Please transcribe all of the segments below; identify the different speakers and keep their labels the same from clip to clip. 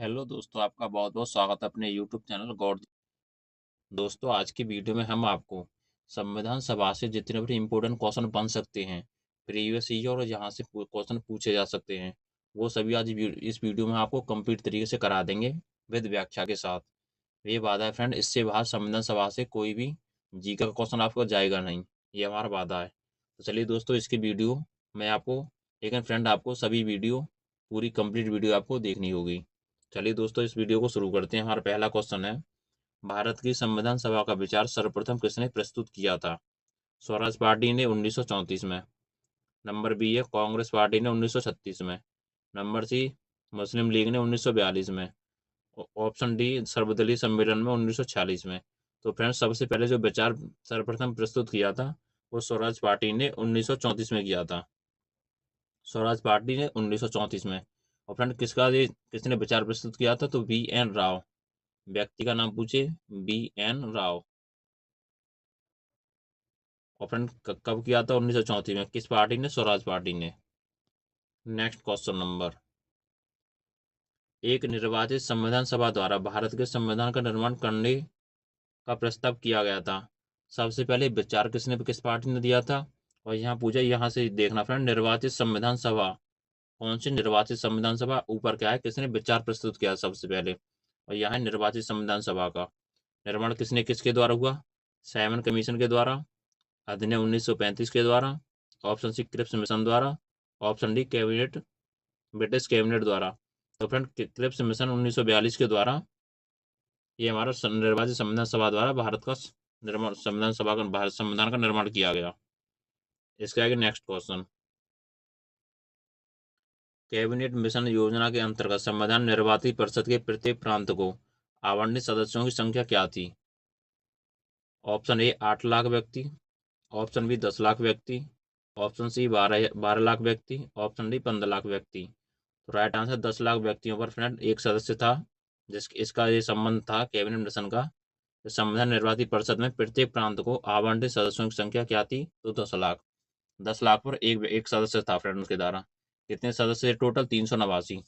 Speaker 1: Hello दोस्तों, आपका बहुत बहुत स्वागत है अपने यूट्यूब चैनल गौर। दोस्तों, आज की वीडियो में हम आपको संविधान सभा से जितने भी इम्पोर्टेंट क्वेश्चन बन सकते हैं प्रीवियस ईयर और जहां से क्वेश्चन पूछे जा सकते हैं, वो सभी आज इस वीडियो में आपको कंप्लीट तरीके से करा देंगे विद व्याख्या के साथ। ये वादा है फ्रेंड, इससे बाहर संविधान सभा से कोई भी जीके का क्वेश्चन आपको जाएगा नहीं। ये हमारा वादा है। तो चलिए दोस्तों, इसकी वीडियो मैं आपको, लेकिन फ्रेंड आपको सभी वीडियो, पूरी कंप्लीट वीडियो आपको देखनी होगी। चलिए दोस्तों, इस वीडियो को शुरू करते हैं। हमारा पहला क्वेश्चन है, भारत की संविधान सभा का विचार सर्वप्रथम किसने प्रस्तुत किया था? स्वराज पार्टी ने 1934 में। नंबर बी है, कांग्रेस पार्टी ने 1936 में। नंबर सी, मुस्लिम लीग ने 1942 में। ऑप्शन डी, सर्वदलीय सम्मेलन में 1946 में। तो फ्रेंड्स, सबसे पहले जो विचार सर्वप्रथम प्रस्तुत किया था वो स्वराज पार्टी ने 1934 में किया था। स्वराज पार्टी ने 1934 में। और फ्रेंड किसने विचार प्रस्तुत किया था? तो बी एन राव। व्यक्ति का नाम पूछे, बी एन राव। और फ्रेंड कब किया था? 1934 में। किस पार्टी ने? स्वराज पार्टी ने। नेक्स्ट क्वेश्चन नंबर, एक निर्वाचित संविधान सभा द्वारा भारत के संविधान का निर्माण करने का प्रस्ताव किया गया था। सबसे पहले विचार किस पार्टी ने दिया था? और यहाँ पूछा, यहाँ से देखना फ्रेंड, निर्वाचित संविधान सभा कौन सी निर्वाचित संविधान सभा? ऊपर क्या है, किसने विचार प्रस्तुत किया सबसे पहले? और यहाँ है निर्वाचित संविधान सभा का निर्माण किसके द्वारा हुआ? साइमन कमीशन के द्वारा, अधिनियम 1935 के द्वारा, ऑप्शन सी क्रिप्स मिशन द्वारा, option D cabinet, British cabinet द्वारा। तो फ्रेंड, क्रिप्स मिशन 1942 के द्वारा ये हमारा निर्वाचित संविधान सभा द्वारा भारत का निर्माण, संविधान सभा का, भारत संविधान का निर्माण किया गया। इसके आगे नेक्स्ट क्वेश्चन, कैबिनेट मिशन योजना के अंतर्गत संविधान निर्वाचित परिषद के प्रत्येक प्रांत को आवंटित सदस्यों की संख्या क्या थी? ऑप्शन ए 8 लाख व्यक्ति, ऑप्शन बी 10 लाख व्यक्ति, ऑप्शन सी 12 लाख व्यक्ति, ऑप्शन डी 15 लाख व्यक्ति। तो राइट आंसर 10 लाख व्यक्तियों पर फ्रेंड एक सदस्य था, इसका ये संबंध था कैबिनेट मिशन का। संविधान निर्वाचित परिषद में प्रत्येक प्रांत को आवंटित सदस्यों की संख्या क्या थी? तो 10 लाख। 10 लाख पर एक सदस्य था फ्रेंड उसके द्वारा। कितने सदस्य टोटल? 389।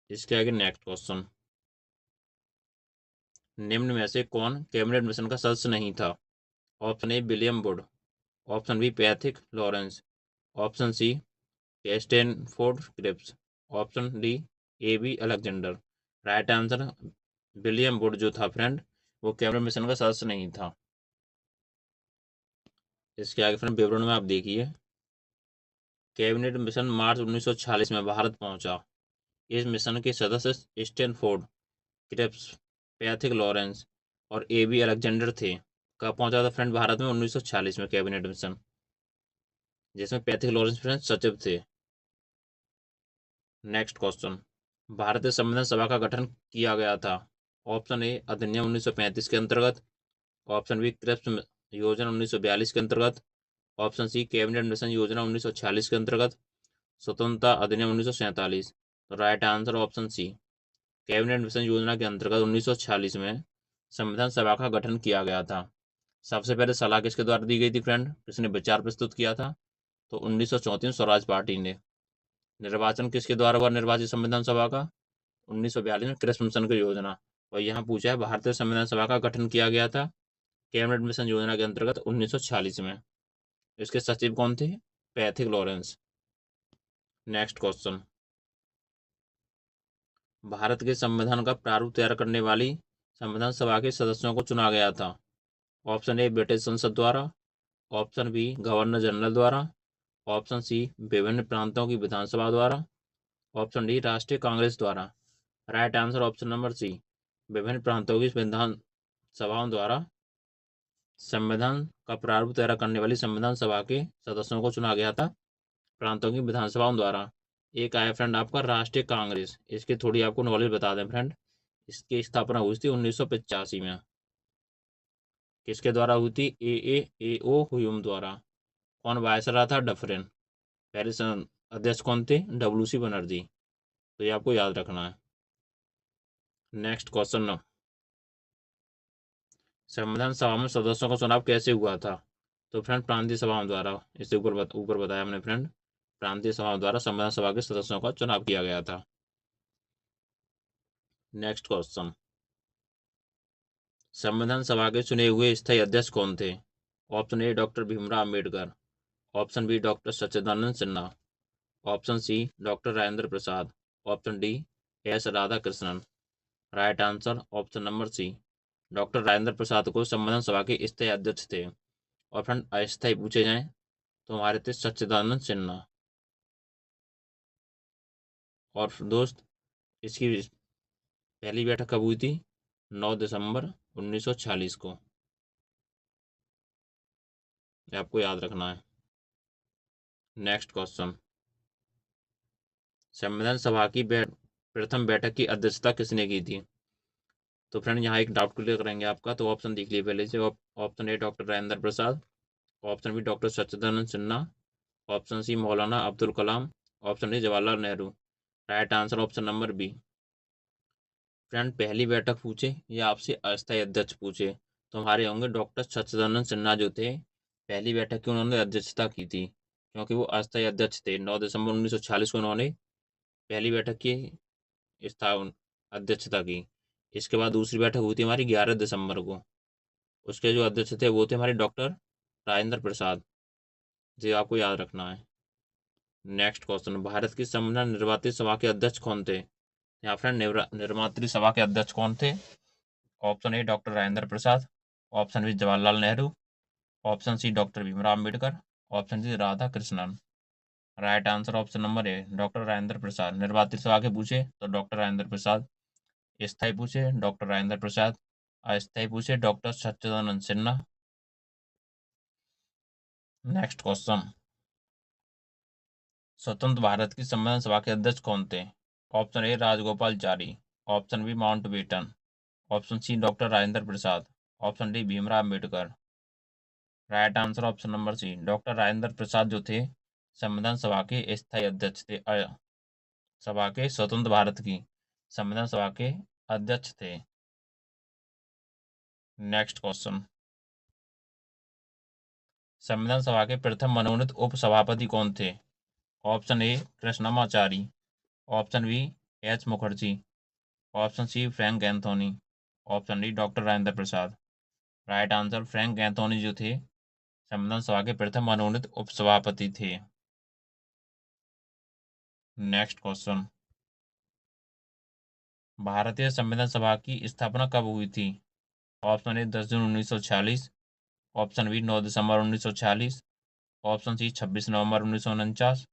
Speaker 1: इसके आगे नेक्स्ट क्वेश्चन, निम्न में से कौन कैबिनेट मिशन का सदस्य नहीं था? Option a William Wood, option b Pethick Lawrence, option c Stanford Cripps, option d a b Alexander. Right answer William Wood जो था फ्रेंड, वो कैबिनेट मिशन का सदस्य नहीं था। इसके आगे फ्रेंड विवरण में आप देखिए, कैबिनेट मिशन मार्च 1946 में भारत पहुंचा। इस मिशन के सदस्य स्टैनफोर्ड क्रिप्स, पैथिक लॉरेंस और ए बी अलेक्जेंडर थे। कब पहुंचा था फ्रेंड भारत में? 1946 में कैबिनेट मिशन, जिसमें पैथिक लॉरेंस फ्रेंड सचिव थे। नेक्स्ट क्वेश्चन, भारतीय संविधान सभा का गठन किया गया था। ऑप्शन ए अधिनियम 1935 के अंतर्गत, ऑप्शन बी क्रिप्स योजना 1942 के अंतर्गत, ऑप्शन सी कैबिनेट मिशन योजना 1946 के अंतर्गत, स्वतंत्रता अधिनियम 1947। तो right answer option c, cabinet mission योजना के अंतर्गत 1946 में संविधान सभा का गठन किया गया था। सबसे पहले सलाह किसके द्वारा दी गई थी फ्रेंड? किसने विचार प्रस्तुत किया था? तो 1934 स्वराज पार्टी ने। निर्वाचन किसके द्वारा हुआ निर्वाचित संविधान सभा का? 1942 में क्रिप्स मिशन की योजना। और यहाँ पूछा है, भारतीय संविधान सभा का गठन किया गया था कैबिनेट मिशन योजना के अंतर्गत 1946 में। इसके सचिव कौन थे? Pethick Lawrence. Next question, Bharat के संविधान का प्रारूप तैयार करने वाली संविधान सभा के सदस्यों को चुना गया था। ऑप्शन ए ब्रिटिश संसद द्वारा, ऑप्शन बी गवर्नर जनरल द्वारा, ऑप्शन सी विभिन्न प्रांतों की विधानसभा द्वारा, ऑप्शन डी राष्ट्रीय कांग्रेस द्वारा। Right answer option number c, विभिन्न प्रांतों की विधान सभाओं द्वारा संविधान का प्रारूप तैयार करने वाली संविधान सभा के सदस्यों को चुना गया था प्रांतों की विधानसभाओं द्वारा। एक आया फ्रेंड आपका राष्ट्रीय कांग्रेस। इसकी थोड़ी आपको नॉलेज बता दें फ्रेंड, इसकी स्थापना हुई थी 1985 में। किसके द्वारा हुई थी? ए ओ ह्यूम द्वारा। कौन वायसराय था? डफरिन। पहले अध्यक्ष कौन थे? W C Banerjee. तो ये आपको याद रखना है। नेक्स्ट क्वेश्चन, संविधान सभा में सदस्यों का चुनाव कैसे हुआ था? तो फ्रेंड प्रांतीय सभाओं द्वारा। इससे ऊपर बताया हमने फ्रेंड। प्रांतीय सभा द्वारा संविधान सभा के सदस्यों का चुनाव किया गया था। नेक्स्ट क्वेश्चन, संविधान सभा के चुने हुए स्थायी अध्यक्ष कौन थे? Option A doctor Bhimrao Ambedkar, option B doctor Sachchidananda Sinha, option C doctor Rajendra Prasad, option D S Radhakrishnan. Right answer option number C, doctor Rajendra Prasad को संविधान सभा के स्थायी अध्यक्ष थे। और फ्रेंड अस्थायी पूछे जाएं तो हमारे थे सच्चिदानंद सिन्हा। और दोस्त, इसकी पहली बैठक कब हुई थी? 9 दिसंबर 1946 को। ये आपको याद रखना है। नेक्स्ट क्वेश्चन, संविधान सभा की प्रथम बैठक की अध्यक्षता किसने की थी? तो फ्रेंड यहाँ एक डाउट क्लियर करेंगे आपका, तो ऑप्शन देख लीजिए पहले से। Option A doctor Rajendra Prasad, option B doctor Sachchidananda Sinha, option C Maulana Abdul Kalam, option D Jawaharlal Nehru. Right answer option number B. Friend पहली बैठक पूछे या आपसे अस्थायी अध्यक्ष पूछे तो हमारे होंगे डॉक्टर सच्चिदानंद सिन्हा जो थे, पहली बैठक की उन्होंने अध्यक्षता की थी, क्योंकि वो अस्थायी अध्यक्ष थे। 9 दिसंबर 1946 को उन्होंने पहली बैठक की अध्यक्षता की। इसके बाद दूसरी बैठक हुई थी हमारी 11 दिसंबर को। उसके जो अध्यक्ष थे वो थे हमारे डॉक्टर राजेंद्र प्रसाद। जी आपको याद रखना है। नेक्स्ट क्वेश्चन, भारत की संविधान निर्वाचित सभा के अध्यक्ष कौन थे? यहाँ फ्रेंड निर्वाचित सभा के अध्यक्ष कौन थे? Option A doctor Rajendra Prasad, option B Jawaharlal Nehru, option C doctor Bhimrao Ambedkar, option D Radhakrishnan. Right answer option number A doctor Rajendra Prasad. निर्वाचित सभा के पूछे तो डॉक्टर राजेंद्र प्रसाद, स्थायी पूछे डॉक्टर राजेंद्र प्रसाद, अस्थायी पूछे doctor Sachchidananda Sinha. Next question, स्वतंत्र भारत की संविधान सभा के अध्यक्ष कौन थे? Option A Rajagopalachari, option B Mountbatten, option C doctor Rajendra Prasad, option D Bhimrao Ambedkar. Right answer option number C, doctor Rajendra Prasad जो थे संविधान सभा के स्थायी अध्यक्ष थे। सभा के स्वतंत्र भारत की संविधान सभा के अध्यक्ष थे। नेक्स्ट क्वेश्चन, संविधान सभा के प्रथम मनोनीत उपसभापति कौन थे? Option a Krishnamachari, option b H Mukherjee, option c Frank Anthony, option d doctor Rajendra Prasad. Right answer Frank Anthony जो थे संविधान सभा के प्रथम मनोनीत उपसभापति थे। नेक्स्ट क्वेश्चन, भारतीय संविधान सभा की स्थापना कब हुई थी? ऑप्शन ए 10 जून 1946, ऑप्शन बी 9 दिसंबर 1946, ऑप्शन सी 26 नवंबर 1949,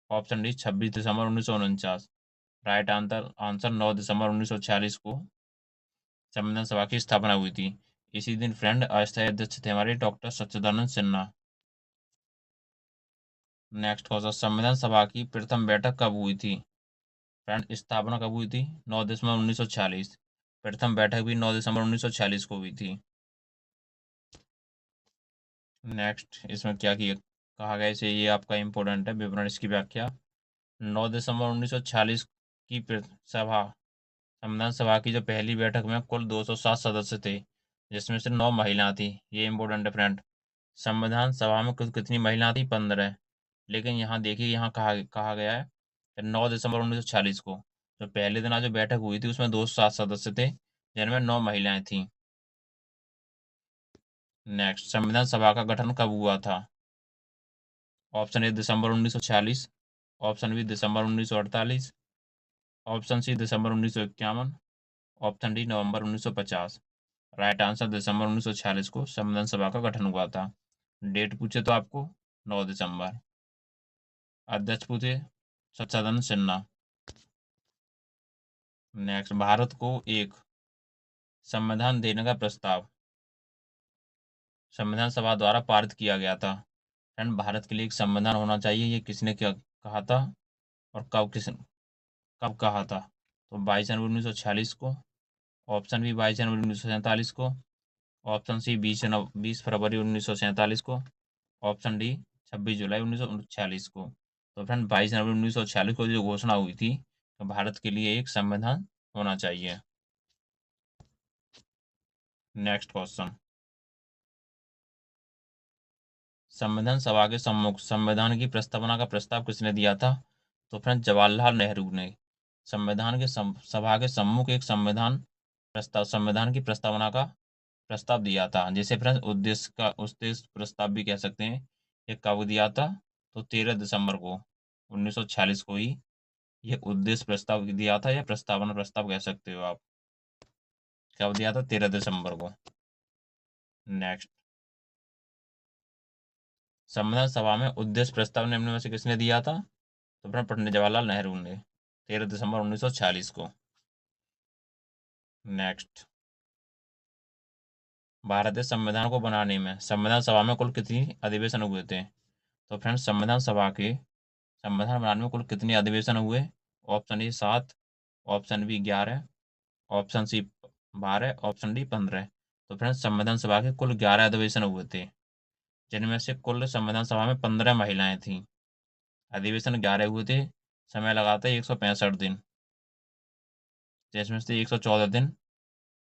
Speaker 1: ऑप्शन डी 26 दिसंबर 1949। राइट आंसर 9 दिसंबर 1946 को संविधान सभा की स्थापना हुई थी। इसी दिन फ्रेंड अस्थायी अध्यक्ष थे हमारे doctor Sachchidananda Sinha. Next question, संविधान सभा की प्रथम बैठक कब हुई थी? फ्रेंड स्थापना कब हुई थी? 9 दिसंबर 1946। प्रथम बैठक भी 9 दिसंबर 1946 को हुई थी। नेक्स्ट, इसमें क्या किया कहा गया इसे, ये आपका इंपॉर्टेंट है विवरण, इसकी व्याख्या। 9 दिसंबर 1946 की सभा संविधान सभा की जो पहली बैठक में कुल 207 सदस्य थे, जिसमें से 9 महिला थी। ये इंपॉर्टेंट है फ्रेंड। संविधान सभा में कुल कितनी महिला थी? 15। लेकिन यहाँ देखिए, यहाँ कहा गया है 9 दिसंबर 1946 को जो पहले दिन आज जो बैठक हुई थी उसमें 207 सदस्य थे, जिनमें 9 महिलाएं थी। नेक्स्ट, संविधान सभा का गठन कब हुआ था? ऑप्शन ए दिसंबर 1946, ऑप्शन बी दिसंबर 1948, ऑप्शन सी दिसंबर 1951, ऑप्शन डी नवंबर 1950। राइट आंसर दिसंबर 1946 को संविधान सभा का गठन हुआ था। डेट पूछे तो आपको 9 दिसंबर। अध्यक्ष पूछे सच्चिदानंद सिन्हा। नेक्स्ट, भारत को एक संविधान देने का प्रस्ताव संविधान सभा द्वारा पारित किया गया था। एंड भारत के लिए एक संविधान होना चाहिए, ये किसने क्या कहा था और कब कहा था? तो 22 जनवरी 1946 को, ऑप्शन बी 22 जनवरी 1947 को, ऑप्शन सी 20 फरवरी 1947 को, ऑप्शन डी 26 जुलाई 1946 को। तो फ्रेंड 22 जनवरी 1946 को जो घोषणा हुई थी तो भारत के लिए एक संविधान होना चाहिए। नेक्स्ट क्वेश्चन, संविधान सभा के सम्मुख संविधान की प्रस्तावना का प्रस्ताव किसने दिया था? तो फ्रेंड जवाहरलाल नेहरू ने। संविधान के सभा के सम्मुख एक संविधान की प्रस्तावना का प्रस्ताव दिया था, जिसे फ्रेंड उद्देश्य प्रस्ताव भी कह सकते हैं। ये कब दिया था? तो 13 दिसंबर को 1946 को ही ये उद्देश्य प्रस्ताव दिया था, या प्रस्तावना प्रस्ताव कह सकते हो आप। कब दिया था? 13 दिसंबर को। नेक्स्ट, संविधान सभा में उद्देश्य प्रस्ताव निम्न में से किसने दिया था? तो फ्रेंड पंडित जवाहरलाल नेहरू ने, 13 दिसंबर 1946 को। नेक्स्ट, भारतीय संविधान को बनाने में संविधान सभा में कुल कितनी अधिवेशन हुए थे? तो फ्रेंड्स, संविधान बनाने में कुल कितने अधिवेशन हुए? Option a 7, option b 11, option c 12, option d 15। तो फ्रेंड्स, संविधान सभा के कुल 11 अधिवेशन हुए थे, जिनमें से कुल संविधान सभा में 15 महिलाएं थीं। अधिवेशन 11 हुए थे, समय लगा था 165 दिन, जिसमें से 114 दिन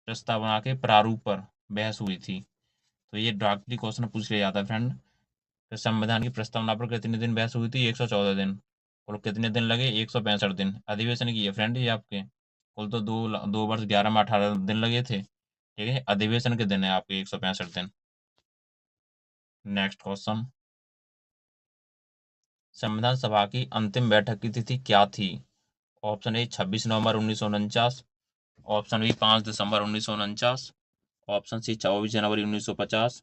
Speaker 1: प्रस्तावना के प्रारूप पर बहस हुई थी। तो ये डायरेक्टली क्वेश्चन पूछ लिया जाता है फ्रेंड। तो संविधान की प्रस्तावना पर कितने दिन बहस हुई थी? 114 दिन। कुल कितने दिन लगे? 165 दिन। अधिवेशन की है फ्रेंड ये आपके। कुल तो 2 वर्ष 11 में 18 दिन लगे थे, ठीक है। अधिवेशन के दिन है आपके 165 दिन। नेक्स्ट क्वेश्चन, संविधान सभा की अंतिम बैठक की तिथि क्या थी? ऑप्शन ए 26 नवंबर 1949, ऑप्शन बी 5 दिसंबर 1949, ऑप्शन सी 24 जनवरी 1950,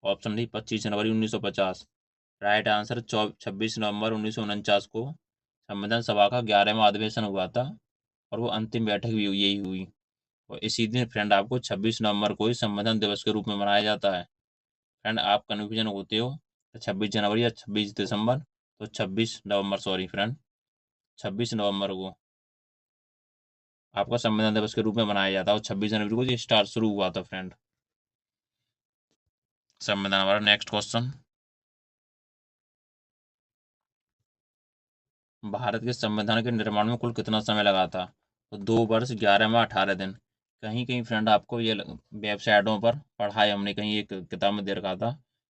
Speaker 1: ऑप्शन डी 25 जनवरी 1950। राइट आंसर 26 नवंबर 1949 को संविधान सभा का 11वां अधिवेशन हुआ था, और वो अंतिम बैठक भी यही हुई। और इसी दिन फ्रेंड आपको 26 नवंबर को ही संविधान दिवस के रूप में मनाया जाता है। फ्रेंड, आप कन्फ्यूजन होते हो तो 26 जनवरी या 26 दिसंबर, तो 26 नवंबर, सॉरी फ्रेंड, 26 नवंबर को आपका संविधान दिवस के रूप में मनाया जाता है, और 26 जनवरी को ये स्टार्ट शुरू हुआ था फ्रेंड संविधान हमारा। नेक्स्ट क्वेश्चन, भारत के संविधान के निर्माण में कुल कितना समय लगा था? तो 2 वर्ष 11 माह 18 दिन। कहीं कहीं फ्रेंड आपको ये वेबसाइटों पर पढ़ा है हमने, कहीं एक किताब में दे रखा था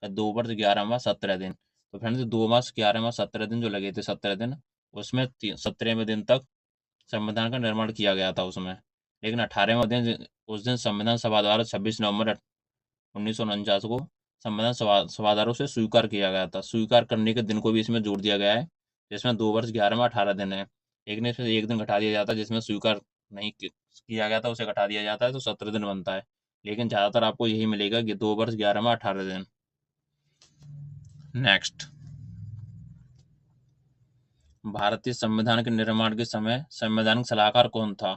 Speaker 1: 2 वर्ष 11 माह 17 दिन। तो फ्रेंड 2 वर्ष 11 माह 17 दिन जो लगे थे, 17 दिन, उसमें 17वें दिन तक संविधान का निर्माण किया गया था उसमें। लेकिन 18वें दिन, उस दिन संविधान सभा द्वारा 26 नवंबर 1949 को संविधान सभादारों से स्वीकार किया गया था। स्वीकार करने के दिन को भी इसमें जोड़ दिया गया है, जिसमें 2 वर्ष 11 माह 18 दिन है। लेकिन इसमें एक दिन घटा दिया जाता है, जिसमें स्वीकार नहीं किया गया था उसे घटा दिया जाता है, तो 17 दिन बनता है। लेकिन ज्यादातर आपको यही मिलेगा कि 2 वर्ष 11 माह 18 दिन। नेक्स्ट, भारतीय संविधान के निर्माण के समय संवैधानिक सलाहकार कौन था?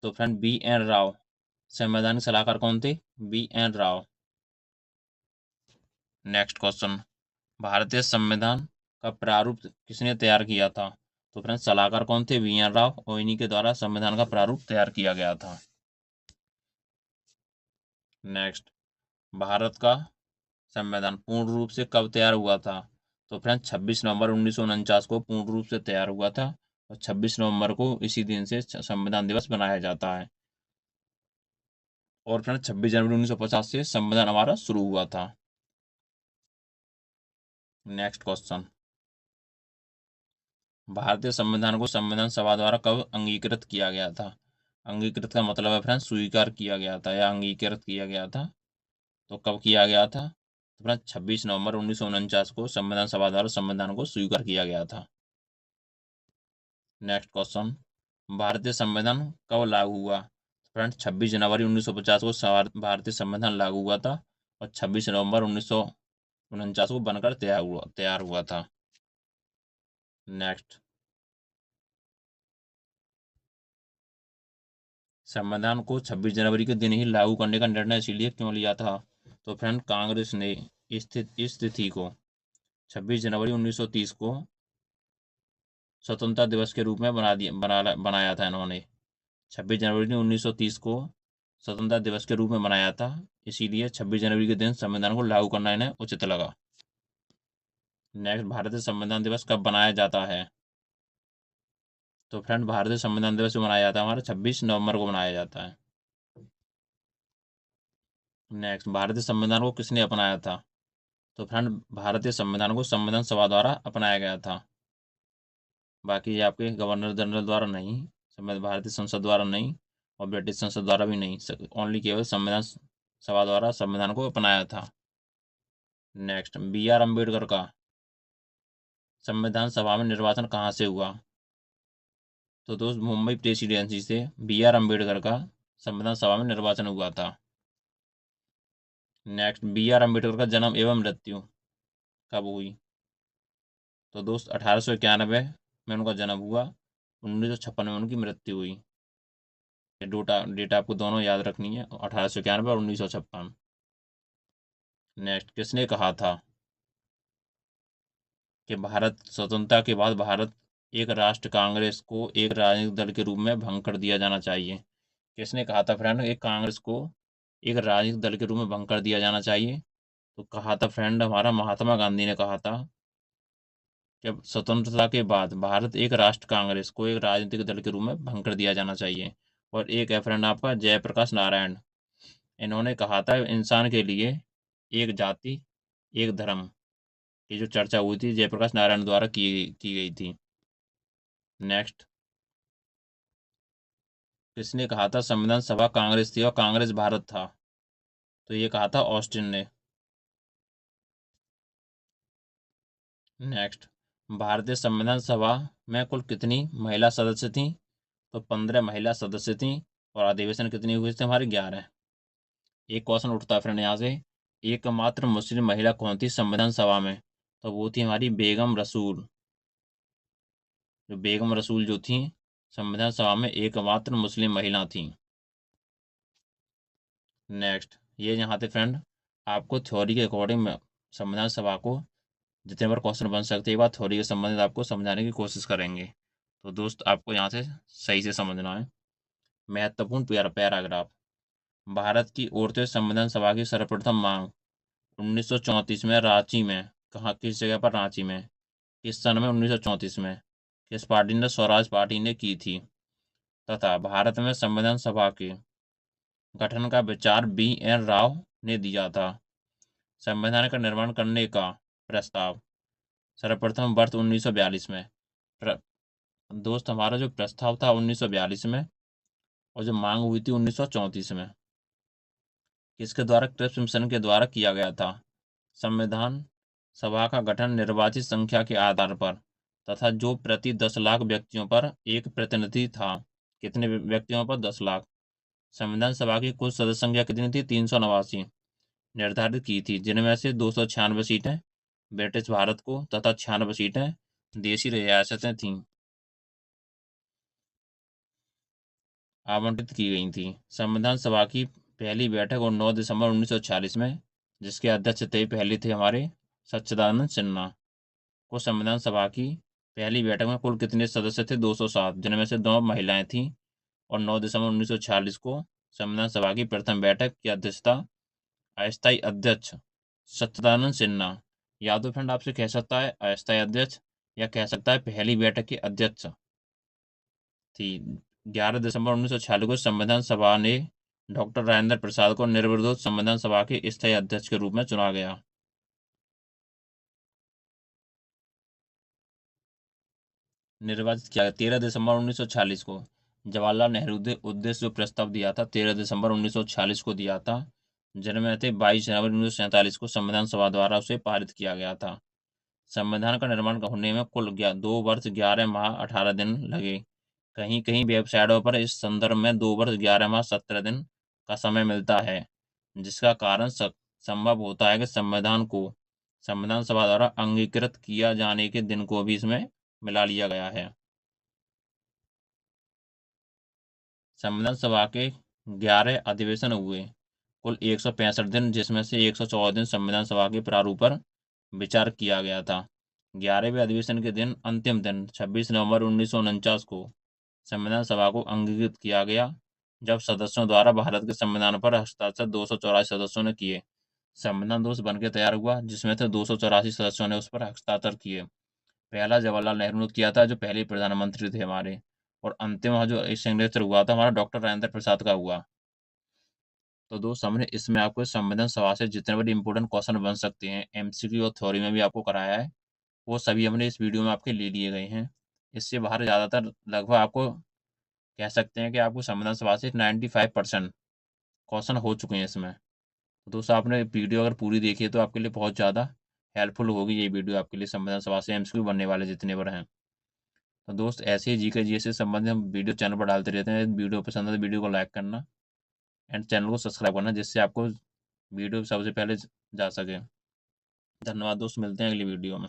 Speaker 1: तो फ्रेंड बी.एन. राव। संवैधानिक सलाहकार कौन थे? बी.एन. राव। नेक्स्ट क्वेश्चन, भारतीय संविधान का प्रारूप किसने तैयार किया था? तो फ्रेंड्स, सलाहकार कौन थे? बी.एन. राव, और इन्हीं के द्वारा संविधान का प्रारूप तैयार किया गया था। नेक्स्ट, भारत का संविधान पूर्ण रूप से कब तैयार हुआ था? तो फ्रेंड्स, 26 नवंबर 1949 को पूर्ण रूप से तैयार हुआ था, और 26 नवंबर को इसी दिन से संविधान दिवस मनाया जाता है। और फ्रेंड्स, 26 जनवरी 1950 से संविधान हमारा शुरू हुआ था। नेक्स्ट क्वेश्चन, भारतीय संविधान को संविधान सभा द्वारा कब अंगीकृत किया गया था? अंगीकृत का मतलब है फ्रेंड्स स्वीकार किया गया था, या अंगीकृत किया गया था। तो कब किया गया था? तो फ्रेंड्स 26 नवंबर 1949 को संविधान सभा द्वारा संविधान को स्वीकार किया गया था। नेक्स्ट क्वेश्चन, भारतीय संविधान कब लागू हुआ? फ्रेंड्स 26 जनवरी 1950 को भारतीय संविधान लागू हुआ था, और 26 नवंबर 1949 को बनकर तैयार हुआ था। नेक्स्ट, संविधान को 26 जनवरी के दिन ही लागू करने का निर्णय इसीलिए क्यों लिया था? तो फ्रेंड, कांग्रेस ने इस तिथि को 26 जनवरी 1930 को स्वतंत्रता दिवस के रूप में बनाया था इन्होंने। 26 जनवरी 1930 को स्वतंत्रता दिवस के रूप में मनाया था, इसीलिए 26 जनवरी के दिन संविधान को लागू करना इन्हें उचित लगा। नेक्स्ट, भारतीय संविधान दिवस कब बनाया जाता है? तो फ्रेंड, भारतीय संविधान दिवस जो मनाया जाता है हमारा 26 नवंबर को मनाया जाता है। नेक्स्ट, भारतीय संविधान को किसने अपनाया था? तो फ्रेंड भारतीय संविधान को संविधान सभा द्वारा अपनाया गया था। बाकी ये आपके गवर्नर जनरल द्वारा नहीं, भारतीय संसद द्वारा नहीं, और ब्रिटिश संसद द्वारा भी नहीं, ओनली केवल संविधान सभा द्वारा संविधान को अपनाया था। नेक्स्ट, बी आर अम्बेडकर का संविधान सभा में निर्वाचन कहाँ से हुआ? तो दोस्त मुंबई प्रेसिडेंसी से बी आर अम्बेडकर का संविधान सभा में निर्वाचन हुआ था। नेक्स्ट, बी आर अम्बेडकर का जन्म एवं मृत्यु कब हुई? तो दोस्त 1891 में उनका जन्म हुआ, 1956 में उनकी मृत्यु हुई। ये डेट आपको दोनों याद रखनी है, 1891 और 1956। नेक्स्ट, किसने कहा था कि भारत स्वतंत्रता के बाद भारत एक राष्ट्र कांग्रेस को एक राजनीतिक दल के रूप में भंग कर दिया जाना चाहिए? किसने कहा था फ्रेंड एक कांग्रेस को एक राजनीतिक दल के रूप में भंग कर दिया जाना चाहिए? तो कहा था फ्रेंड हमारा महात्मा गांधी ने कहा था कि स्वतंत्रता के बाद भारत एक राष्ट्र कांग्रेस को एक राजनीतिक दल के रूप में भंग कर दिया जाना चाहिए। और एक है फ्रेंड आपका जयप्रकाश नारायण, इन्होंने कहा था इंसान के लिए एक जाति एक धर्म, ये जो चर्चा हुई थी जयप्रकाश नारायण द्वारा की गई थी। नेक्स्ट, किसने कहा था संविधान सभा कांग्रेस थी और कांग्रेस भारत था? तो ये कहा था ऑस्टिन ने। नेक्स्ट, भारतीय संविधान सभा में कुल कितनी महिला सदस्य थी? तो 15 महिला सदस्य थी। और अधिवेशन कितनी हुई थी हमारे? 11। एक क्वेश्चन उठता है फ्रेंड यहाँ से, एकमात्र मुस्लिम महिला कौन थी संविधान सभा में? तो वो थी हमारी बेगम रसूल। जो बेगम रसूल जो थी संविधान सभा में एकमात्र मुस्लिम महिला थी। नेक्स्ट, ये यहाँ थे फ्रेंड आपको थ्योरी के अकॉर्डिंग संविधान सभा को जितने बार क्वेश्चन बन सकते हैं एक बार थ्योरी के संबंधित आपको समझाने की कोशिश करेंगे। तो दोस्त आपको यहाँ से सही से समझना है। महत्वपूर्ण पैराग्राफ, भारत की औरतें संविधान सभा की सर्वप्रथम मांग 1934 में रांची में, कहाँ किस जगह पर? रांची में। किस सन में? 1934 में। किस पार्टी ने? स्वराज पार्टी ने की थी। तथा भारत में संविधान सभा के गठन का विचार बी एन राव ने दिया था। संविधान का निर्माण करने का प्रस्ताव सर्वप्रथम वर्ष 1942 में। दोस्त हमारा जो प्रस्ताव था 1942 में और जो मांग हुई थी 1934 में। किसके द्वारा? क्रिप्स मिशन के द्वारा किया गया था। संविधान सभा का गठन निर्वाचित संख्या के आधार पर तथा जो प्रति 10 लाख व्यक्तियों पर एक प्रतिनिधि था। कितने व्यक्तियों पर? 10 लाख। संविधान सभा की कुल सदस्य संख्या कितनी थी? 389 निर्धारित की थी, जिनमें से 296 सीटें ब्रिटिश भारत को तथा 96 सीटें देशी रियासतें थीं आवंटित की गई थी। संविधान सभा की पहली बैठक और 9 दिसंबर 1946 में, जिसके अध्यक्ष पहले थे हमारे सच्चिदानंद सिन्हा, को संविधान सभा की पहली बैठक में कुल कितने सदस्य थे? 207, जिनमें से 2 महिलाएं थीं। और 9 दिसंबर 1946 को संविधान सभा की प्रथम बैठक की अध्यक्षता अस्थायी अध्यक्ष सच्चिदानंद सिन्हा, या तो फ्रेंड आपसे कह सकता है अस्थायी अध्यक्ष या कह सकता है पहली बैठक के अध्यक्ष थी। 11 दिसंबर 1946 को संविधान सभा ने डॉक्टर राजेंद्र प्रसाद को निर्विरोध संविधान सभा के स्थायी अध्यक्ष के रूप में चुना गया। निर्वाचित किया गया 13 दिसंबर 1946 को। जवाहरलाल नेहरू ने उद्देश्य जो प्रस्ताव दिया था 13 दिसंबर 1946 को दिया था, जिनमें थे 22 जनवरी 1947 को संविधान सभा द्वारा उसे पारित किया गया था। संविधान का निर्माण होने में कुल 2 वर्ष 11 माह 18 दिन लगे। कहीं कहीं वेबसाइटों पर इस संदर्भ में 2 वर्ष 11 माह 17 दिन का समय मिलता है, जिसका कारण संभव होता है कि संविधान को संविधान सभा द्वारा अंगीकृत किया जाने के दिन को भी इसमें मिला लिया गया है। संविधान सभा के 11 अधिवेशन हुए, कुल 165 दिन, जिसमें से 114 दिन संविधान सभा के प्रारूप पर विचार किया गया था। 11वें अधिवेशन के दिन अंतिम दिन 26 नवंबर 1949 को संविधान सभा को अंगीकृत किया गया, जब सदस्यों द्वारा भारत के संविधान पर हस्ताक्षर 284 सदस्यों ने किए। संविधान दोस्त बन के तैयार हुआ, जिसमें से 284 सदस्यों ने उस पर हस्ताक्षर किए। पहला जवाहरलाल नेहरू ने किया था, जो पहले प्रधानमंत्री थे हमारे। और अंतिम जो सिग्नेचर हुआ था हमारा डॉक्टर राजेंद्र प्रसाद का हुआ। तो दोस्त हमने इसमें आपको संविधान सभा से जितने भी इम्पोर्टेंट क्वेश्चन बन सकते हैं, एमसीक्यू और थ्योरी में भी आपको कराया है, वो सभी हमने इस वीडियो में आपके ले लिए गए हैं। इससे बाहर ज़्यादातर लगभग आपको कह सकते हैं कि आपको संविधान सभा से 95% क्वेश्चन हो चुके हैं इसमें। तो दोस्तों आपने वीडियो अगर पूरी देखी है तो आपके लिए बहुत ज़्यादा हेल्पफुल होगी ये वीडियो आपके लिए संविधान सभा से एमसीक्यू बनने वाले जितने बार हैं। तो दोस्त ऐसे ही जीके जी से संबंधित हम वीडियो चैनल पर डालते रहते हैं। वीडियो पसंद है तो वीडियो को लाइक करना एंड चैनल को सब्सक्राइब करना, जिससे आपको वीडियो सबसे पहले जा सके। धन्यवाद दोस्त, मिलते हैं अगली वीडियो में।